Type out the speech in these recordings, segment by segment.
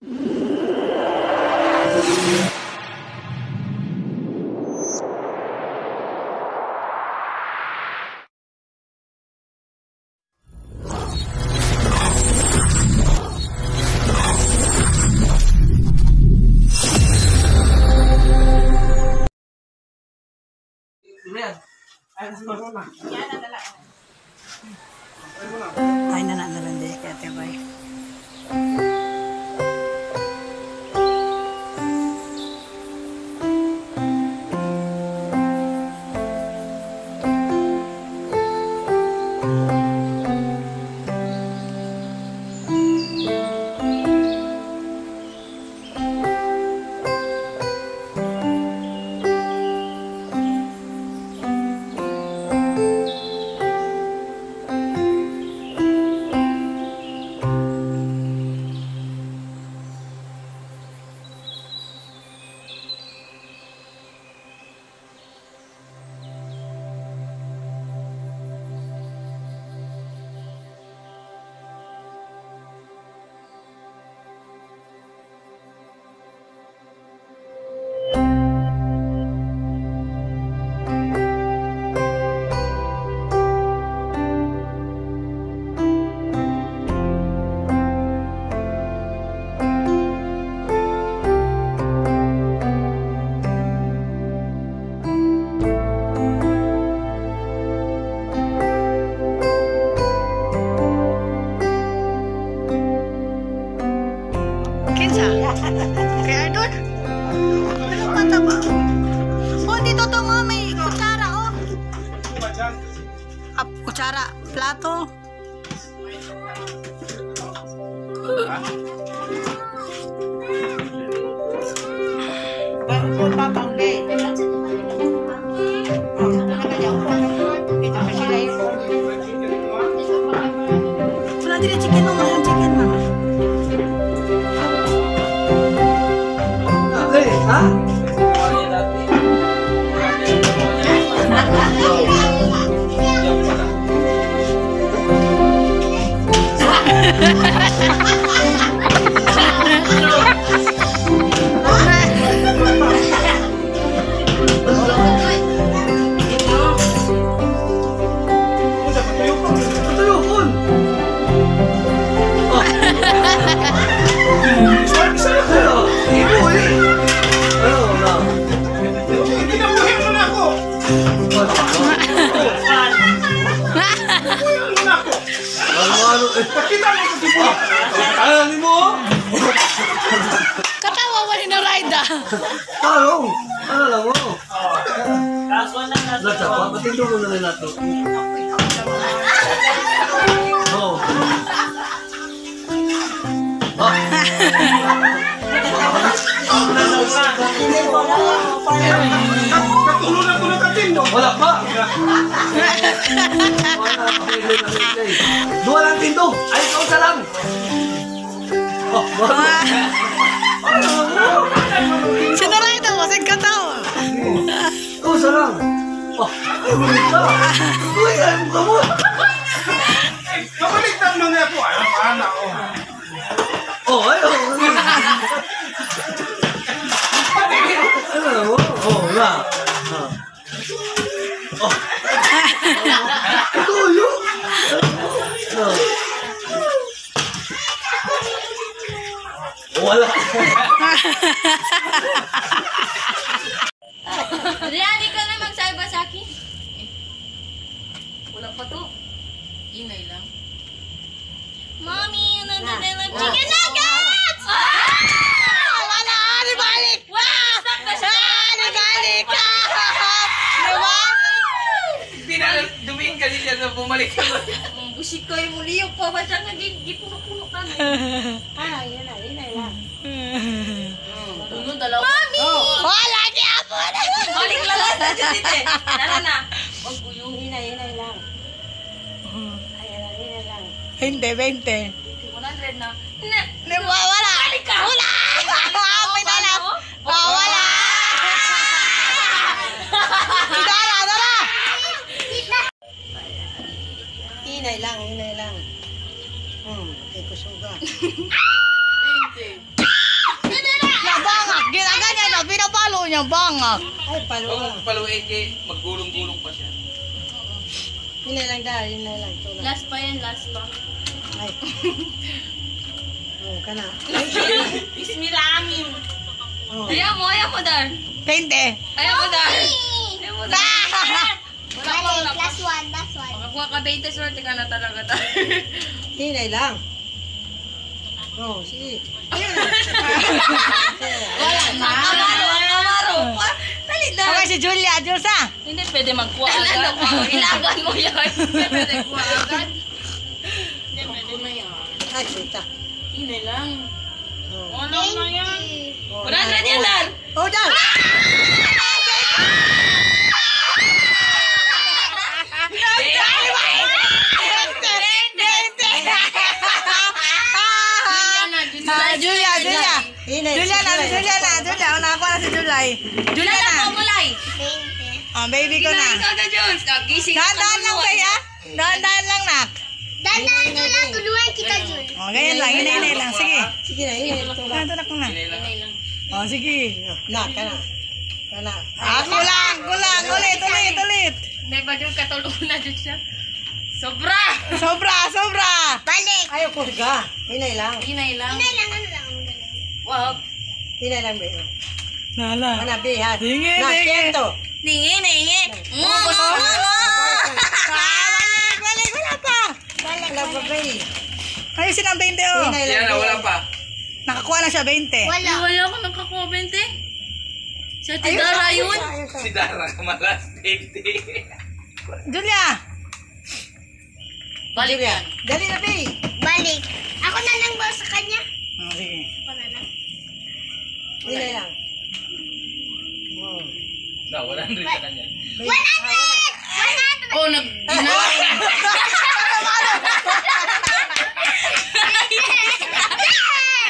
Ay, nananalan din kaya tibay. Kaya doon? Anong mataba? Oh, dito to mga may kutsara, oh. Kutsara, plato. Wala din yung chicken, mga yung chicken, mama. Ha? Katawa mo ni Noraida. Ano lang mo? Latapa, patindo mo na rin nato. Oo. Natulungan ko na katindo. Wala pa. Dua lang tindo. Ay, ikaw sa lang. Si Noraida mo, sige katawa. Ikaw sa lang. Ay, ulit ka. Uy, ay, mukha mo. Kapalitan mo niya po. Ayaw pa na. Oh, ay, oh. Ano na mo? Oh, na. Oh. Ito, yun. Wala. Ready ka na magsabi sa akin? Wala pa to. Inay lang. Mommy, ano na lang chicken nuggets! Wala, nibalik! Wow! Stuck na siya! Nibalik ka! Hindi na dumiin ka din na bumalik ka. Busik ko yung muli yung pa ba siya gipuno-puno ka na. Yun na lang. Puno dalawa. Mommy! Wala, di ako na! Balik lang lang sa dito eh. Nara na. Huwag buyong. Inay lang. Inay lang. Hindi, 20. 100 na. Wala! Balik ka! Wala! May nalas! Wala! Dara, dara! Inay lang. Okay, kusuga. 20. niya bangak. Ay, paluwa. Huwag paluin kay maggulong-gulong pa siya. Hinay lang dahil, hinay lang. Tulad. Last pa yan, last pa. Ay. Oh, kana. Bismillahirrahmanirrahim. Oh. Ayaw mo, Dar. 20. Ayaw mo, Dar. Ayaw mo, Dar. Wala pa, wala pa. Last one, last one. Makakuha ka 20, swerte ka na talaga, Dar. Hinay lang. Oh, sige. Wala na. Amaro. Dali, Dar. Okay, si Julia. Julsa. Hindi pwede magkuha agad. Ilagan mo yan. Hindi pwede kuha agad. Hindi pwede na yan. Ay, sita. Hinay lang. Oh. Wala na yan. 100 Oh, yan, Dar. Oh, dyan. Julia. Hinay. Julia na. Oh, nakakuha na si Julay. Julia na. Mulay. 20. Oh, baby ko Kinain na. ka agad, Jules. Gising ka Dahan-dahan lang kaya. Dahan-dahan lang, nak. Dandan ko lang, tulungan kita, Jun. Oh, ganyan lang. Hinay lang. Sige. Sige na, hinay. Tulad. Tulak mo na. Hinay lang. Hinay lang. Oh, sige. Na, kana. Kana. Kulang. Ulit. Hindi ba, Jules? Katulog na, Jules siya. Sobra! Sobra. Balik. Ayaw ko ga. Hinay lang. Hinay lang. Hinay lang, ano lang. Wag. Hinay lang, baby. Nala. Kana, bihan. Dingi. Na, kento. Ningi. Balik. Wala pa. Wala pa, baby. Ayusin ang 20, oh. Hinay lang. Yan na, wala baby. pa. Nakakuha na siya 20. Wala. Wala ko nakakuha 20. Sa Tidara yun. Si Dara kamalas 20. Julia. Balik yan. Dali na, baby. Balik. Ako na lang ba sa kanya? Oh, sige. Ako na lang. Hinay lang. Oh. Na, 100 ka na niya. 100! 100! Oh, nag-ginawa.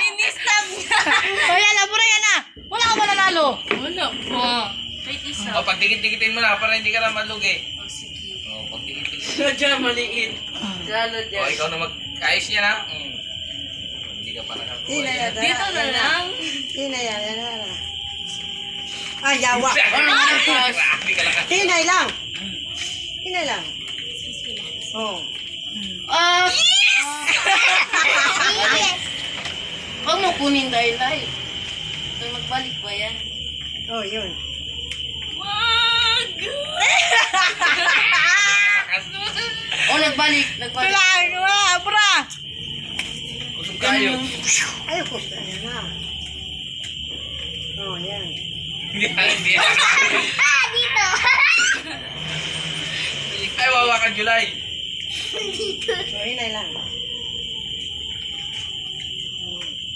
Ini-stop niya. O yan, labura yan na. Wala ka ba nanalo? Wala pa. Kahit isa. O, pag dikit-dikitin mo na para hindi ka na malugi. Oh, sige. O, pag dikit-dikitin. Sadya maliit. Lalo O, dyan. ikaw na mag-ayos niya na. Hindi ka pa nakakuha. Hinay yan. lang. Dito na lang. Hinay lang. Yan na. Ay, yawa. Grabe ka lang. Hinay lang. Hinay lang. Oh. Yes! Huwag mo kunin dahil live. Kaya magbalik pa yan. Oh, yun. Wag! Oh, nagbalik. Wala, bra. Kusog kayo. Ayaw ko. Ayan na. Oh, yan. Hindi. Ah, dito! Ay, wawa ka, July. Dito. So, hinay lang.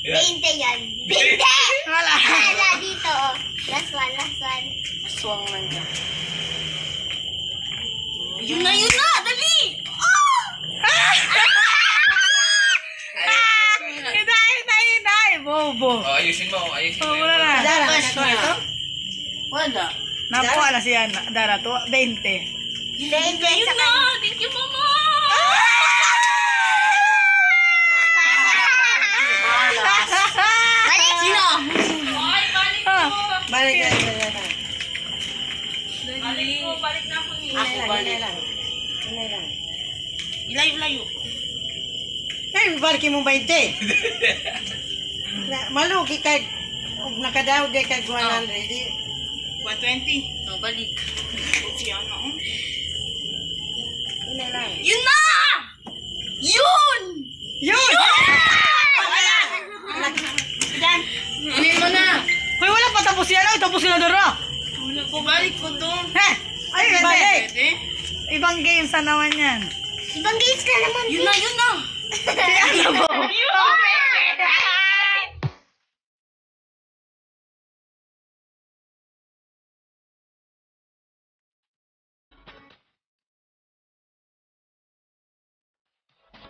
20 yan. 20! Wala. Wala dito, oh. Last one, last one. Aswang lang dyan. Yun na! Dali! Hinay. Bobo. O, ayusin mo. Ayusin mo. Oh, wala na. Dara, Bas ito. niya. Wala. Nakuha na siya, Dara. 20. 20 Yun sa na! kanya. Thank you, Mama! Balik! Sino? Ay, balik ko! Balik na, hinay lang. Balik na ako ni. Hinay lang, hinay lang. Hinay lang. Ilayo-layo. Ay, balikin mo 20. Malugi kay nakadaw di kay 100. 120. Oh, balik. Siya na. Hinay lang. Yun na! Yun! Yun! Wala! Yan. Kunin mo na. Hoy, wala pa tapos yan. Ay, tapos na, Dara. Wala ko. Balik ko doon. Heh! Ay, balik. Pwede? Ibang games na naman yan. Ibang games ka naman. Yun na, yun na. Ano ba?